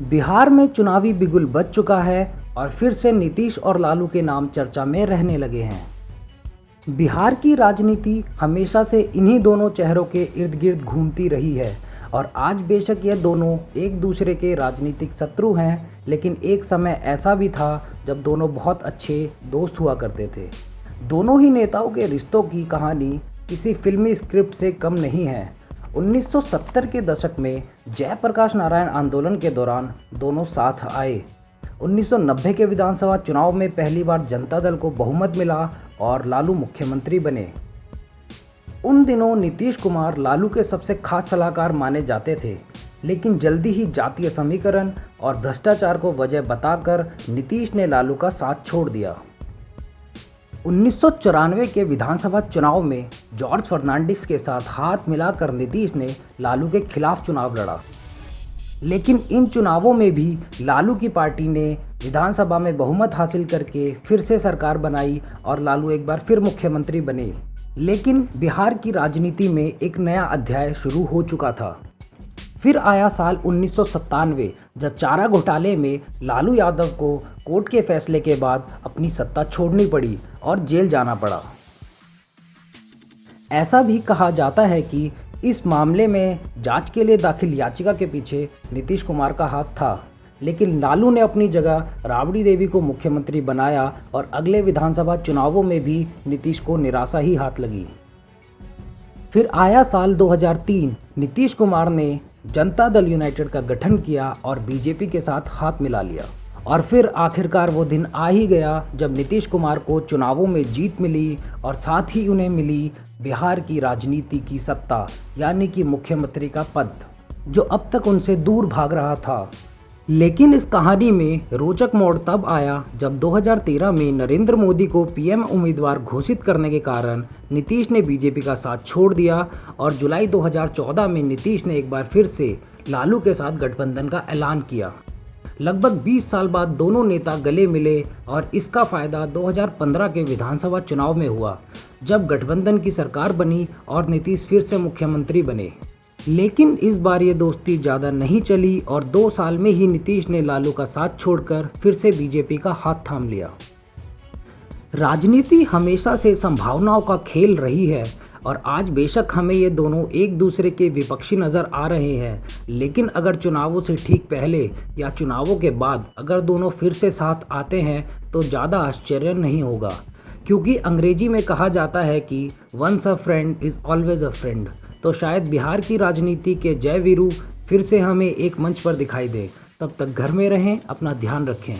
बिहार में चुनावी बिगुल बज चुका है और फिर से नीतीश और लालू के नाम चर्चा में रहने लगे हैं। बिहार की राजनीति हमेशा से इन्हीं दोनों चेहरों के इर्द गिर्द घूमती रही है और आज बेशक ये दोनों एक दूसरे के राजनीतिक शत्रु हैं, लेकिन एक समय ऐसा भी था जब दोनों बहुत अच्छे दोस्त हुआ करते थे। दोनों ही नेताओं के रिश्तों की कहानी किसी फिल्मी स्क्रिप्ट से कम नहीं है। 1970 के दशक में जयप्रकाश नारायण आंदोलन के दौरान दोनों साथ आए। 1990 के विधानसभा चुनाव में पहली बार जनता दल को बहुमत मिला और लालू मुख्यमंत्री बने। उन दिनों नीतीश कुमार लालू के सबसे खास सलाहकार माने जाते थे, लेकिन जल्दी ही जातीय समीकरण और भ्रष्टाचार को वजह बताकर नीतीश ने लालू का साथ छोड़ दिया। 1994 के विधानसभा चुनाव में जॉर्ज फर्नांडिस के साथ हाथ मिलाकर नीतीश ने लालू के खिलाफ चुनाव लड़ा, लेकिन इन चुनावों में भी लालू की पार्टी ने विधानसभा में बहुमत हासिल करके फिर से सरकार बनाई और लालू एक बार फिर मुख्यमंत्री बने। लेकिन बिहार की राजनीति में एक नया अध्याय शुरू हो चुका था। फिर आया साल 1997, जब चारा घोटाले में लालू यादव को कोर्ट के फैसले के बाद अपनी सत्ता छोड़नी पड़ी और जेल जाना पड़ा। ऐसा भी कहा जाता है कि इस मामले में जांच के लिए दाखिल याचिका के पीछे नीतीश कुमार का हाथ था, लेकिन लालू ने अपनी जगह राबड़ी देवी को मुख्यमंत्री बनाया और अगले विधानसभा चुनावों में भी नीतीश को निराशा ही हाथ लगी। फिर आया साल 2003, नीतीश कुमार ने जनता दल यूनाइटेड का गठन किया और बीजेपी के साथ हाथ मिला लिया। और फिर आखिरकार वो दिन आ ही गया जब नीतीश कुमार को चुनावों में जीत मिली और साथ ही उन्हें मिली बिहार की राजनीति की सत्ता, यानी कि मुख्यमंत्री का पद, जो अब तक उनसे दूर भाग रहा था। लेकिन इस कहानी में रोचक मोड़ तब आया जब 2013 में नरेंद्र मोदी को पीएम उम्मीदवार घोषित करने के कारण नीतीश ने बीजेपी का साथ छोड़ दिया और जुलाई 2014 में नीतीश ने एक बार फिर से लालू के साथ गठबंधन का ऐलान किया। लगभग 20 साल बाद दोनों नेता गले मिले और इसका फायदा 2015 के विधानसभा चुनाव में हुआ, जब गठबंधन की सरकार बनी और नीतीश फिर से मुख्यमंत्री बने। लेकिन इस बार ये दोस्ती ज़्यादा नहीं चली और 2 साल में ही नीतीश ने लालू का साथ छोड़कर फिर से बीजेपी का हाथ थाम लिया। राजनीति हमेशा से संभावनाओं का खेल रही है और आज बेशक हमें ये दोनों एक दूसरे के विपक्षी नज़र आ रहे हैं, लेकिन अगर चुनावों से ठीक पहले या चुनावों के बाद अगर दोनों फिर से साथ आते हैं तो ज़्यादा आश्चर्य नहीं होगा, क्योंकि अंग्रेजी में कहा जाता है कि once a friend is always a friend. तो शायद बिहार की राजनीति के जय वीरू फिर से हमें एक मंच पर दिखाई दे। तब तक घर में रहें, अपना ध्यान रखें।